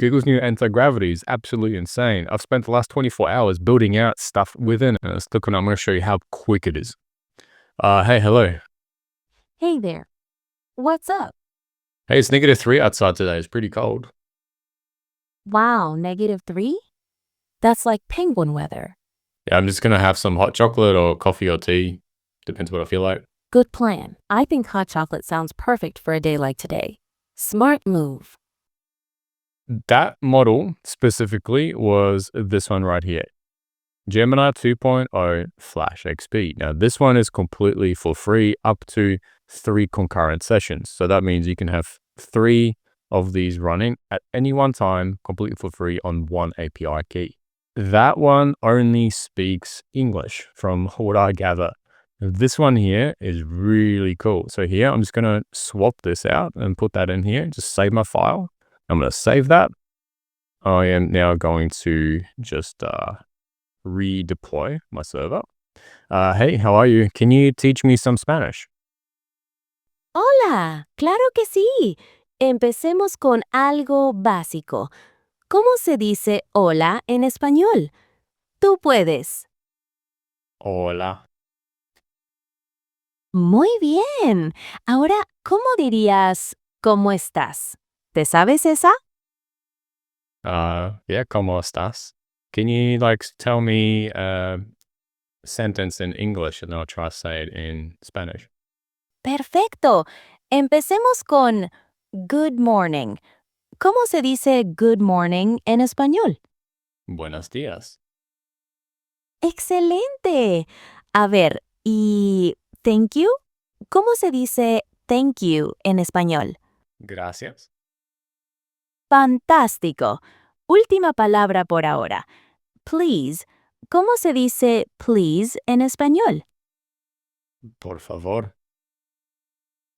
Google's new anti-gravity is absolutely insane. I've spent the last 24 hours building out stuff within it. Let's look, and I'm going to show you how quick it is. Hey, hello. Hey there. What's up? Hey, it's -3 outside today. It's pretty cold. Wow, -3? That's like penguin weather. Yeah, I'm just going to have some hot chocolate or coffee or tea. Depends what I feel like. Good plan. I think hot chocolate sounds perfect for a day like today. Smart move. That model specifically was this one right here. Gemini 2.0 Flash XP. Now, this one is completely for free up to 3 concurrent sessions. So that means you can have 3 of these running at any one time, completely for free on one API key. That one only speaks English from what I gather. This one here is really cool. So here, I'm just going to swap this out and put that in here. Just save my file. I'm going to save that. I am now going to just redeploy my server. Hey, how are you? Can you teach me some Spanish? Hola, claro que sí. Empecemos con algo básico. ¿Cómo se dice hola en español? Tú puedes. Hola. Muy bien. Ahora, ¿cómo dirías ¿cómo estás? ¿Te sabes esa? Yeah, ¿cómo estás? Can you tell me a sentence in English and I'll try to say it in Spanish? Perfecto. Empecemos con good morning. ¿Cómo se dice good morning en español? Buenos días. ¡Excelente! A ver, ¿y thank you? ¿Cómo se dice thank you en español? Gracias. Fantástico. Última palabra por ahora. Please. ¿Cómo se dice please en español? Por favor.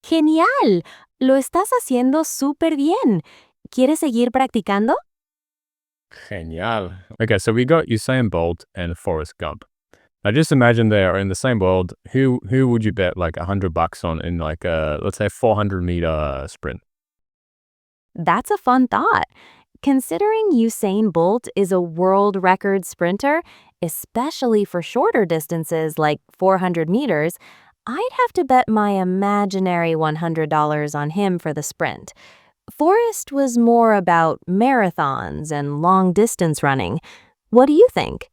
Genial. Lo estás haciendo súper bien. ¿Quieres seguir practicando? Genial. Okay, so we got Usain Bolt and Forrest Gump. Now just imagine they are in the same world. Who would you bet like $100 on in like a, let's say, 400-meter sprint? That's a fun thought. Considering Usain Bolt is a world record sprinter, especially for shorter distances like 400 meters, I'd have to bet my imaginary $100 on him for the sprint. Forrest was more about marathons and long distance running. What do you think?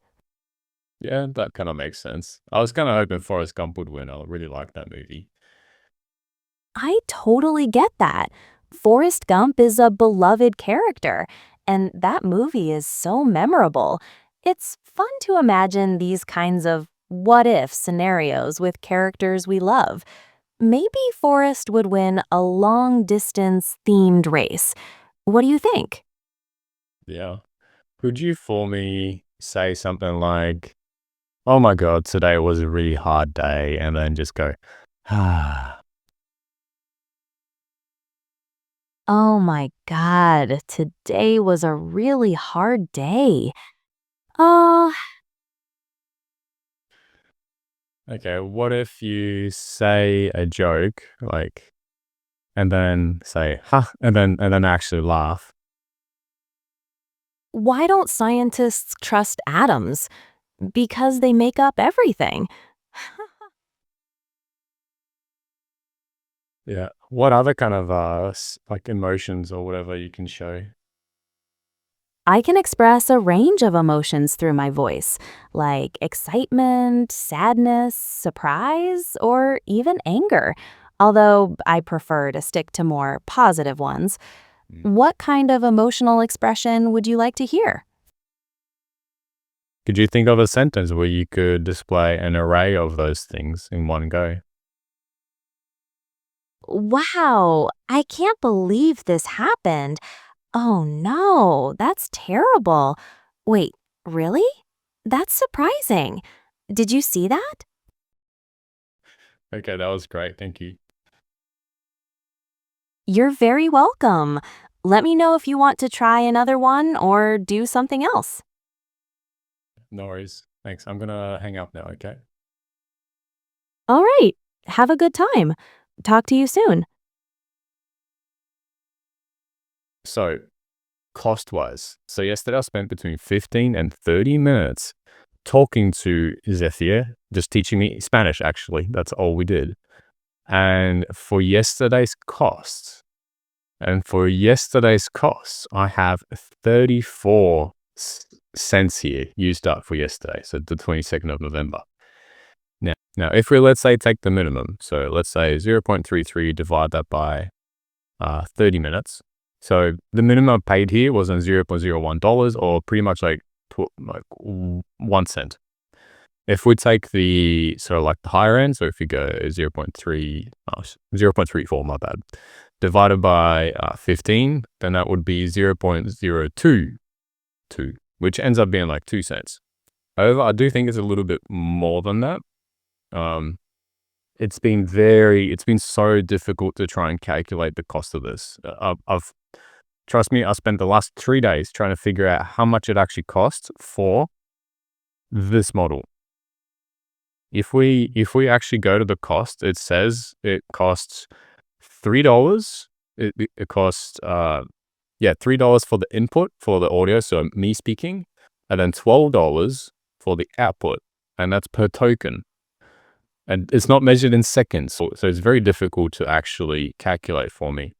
Yeah, that kind of makes sense. I was kind of hoping Forrest Gump would win. I really like that movie. I totally get that. Forrest Gump is a beloved character, and that movie is so memorable. It's fun to imagine these kinds of what-if scenarios with characters we love. Maybe Forrest would win a long-distance themed race. What do you think? Yeah. Could you for me say something like, oh my God, today was a really hard day, and then just go, ah. Oh my God, today was a really hard day. Oh, Okay, what if you say a joke, and then say, ha, and then actually laugh? why don't scientists trust atoms? Because they make up everything. Yeah. What other kind of emotions or whatever you can show? I can express a range of emotions through my voice, like excitement, sadness, surprise, or even anger, although I prefer to stick to more positive ones. Mm. What kind of emotional expression would you like to hear? Could you think of a sentence where you could display an array of those things in one go? Wow, I can't believe this happened. Oh no, that's terrible. Wait, really? That's surprising. Did you see that? Okay, that was great. Thank you. You're very welcome. Let me know if you want to try another one or do something else. No worries. Thanks. I'm gonna hang up now, okay? All right, have a good time. Talk to you soon. So cost-wise. So yesterday I spent between 15 and 30 minutes talking to Zephyr, just teaching me Spanish, actually. That's all we did. And for yesterday's costs, I have 34 cents here used up for yesterday. So the 22nd of November. Now, if we, let's say, take the minimum, so let's say 0.33, divide that by 30 minutes. So the minimum I paid here was on $0.01, or pretty much like 1 cent. If we take the sort of like the higher end, so if you go 0.34, my bad, divided by 15, then that would be 0.022, which ends up being like 2 cents. However, I do think it's a little bit more than that. It's been so difficult to try and calculate the cost of this. Trust me, I spent the last 3 days trying to figure out how much it actually costs for this model. If we actually go to the cost, it says it costs $3. It costs $3 for the input for the audio, so me speaking, and then $12 for the output, and that's per token. And it's not measured in seconds, so it's very difficult to actually calculate for me.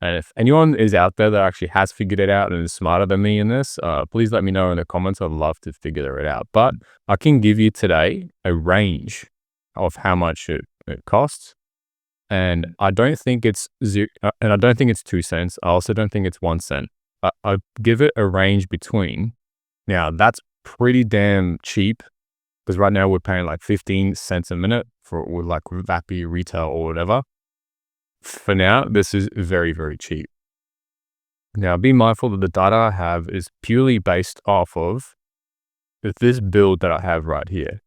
And if anyone is out there that actually has figured it out and is smarter than me in this, please let me know in the comments. I'd love to figure it out. But I can give you today a range of how much it costs. And I don't think it's 2 cents. I also don't think it's 1 cent. I give it a range between. Now, that's pretty damn cheap, because right now we're paying like 15 cents a minute with like Vappy retail or whatever. For now, this is very, very cheap. Now, be mindful that the data I have is purely based off of this build that I have right here.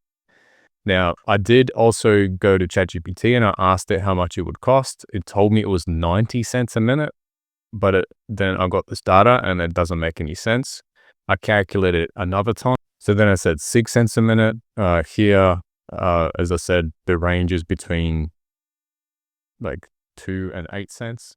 Now, I did also go to ChatGPT and I asked it how much it would cost. It told me it was 90 cents a minute, but then I got this data and it doesn't make any sense. I calculated it another time. So then I said 6 cents a minute. Here, as I said, the range is between like 2 and 8 cents.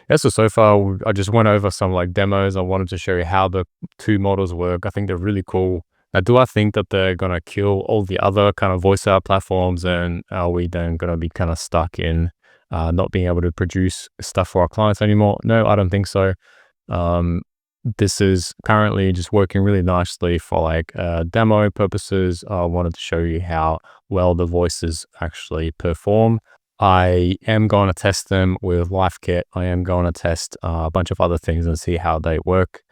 Yeah, so far I just went over some like demos. I wanted to show you how the two models work. I think they're really cool. Now, do I think that they're gonna kill all the other kind of voice out platforms, and are we then gonna be kind of stuck in not being able to produce stuff for our clients anymore? No, I don't think so. This is currently just working really nicely for like demo purposes. I wanted to show you how well the voices actually perform. I am going to test them with LifeKit. I am going to test a bunch of other things and see how they work.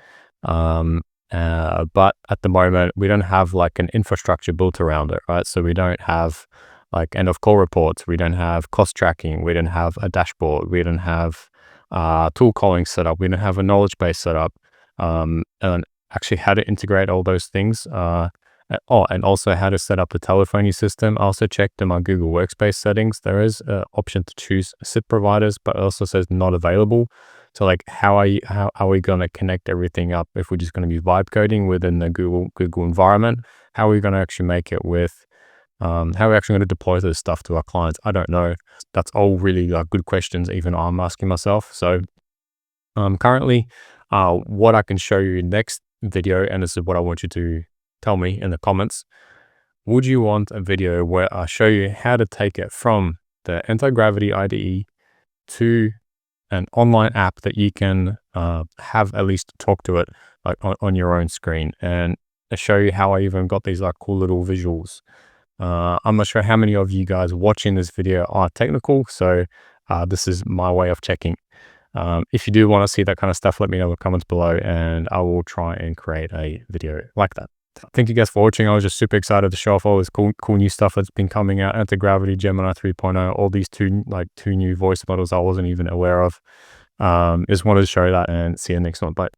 But at the moment, we don't have like an infrastructure built around it, right? So we don't have like end of call reports. We don't have cost tracking. We don't have a dashboard. We don't have tool calling set up. We don't have a knowledge base set up. And actually how to integrate all those things. And also how to set up the telephony system. I also checked in my Google Workspace settings. There is an option to choose SIP providers, but it also says not available. So like, how are we going to connect everything up if we're just going to be vibe coding within the Google environment? How are we going to actually make it with, how are we actually going to deploy this stuff to our clients? I don't know. That's all really good questions even I'm asking myself. So currently, what I can show you next video, and this is what I want you to tell me in the comments. Would you want a video where I show you how to take it from the Antigravity IDE to an online app that you can have at least talk to it like on your own screen, and show you how I even got these like cool little visuals? I'm not sure how many of you guys watching this video are technical, so this is my way of checking. If you do want to see that kind of stuff, let me know in the comments below, and I will try and create a video like that. Thank you guys for watching. I was just super excited to show off all this cool new stuff that's been coming out. Antigravity, Gemini 3.0, all these two new voice models I wasn't even aware of. Just wanted to show you that, and see you next one. Bye.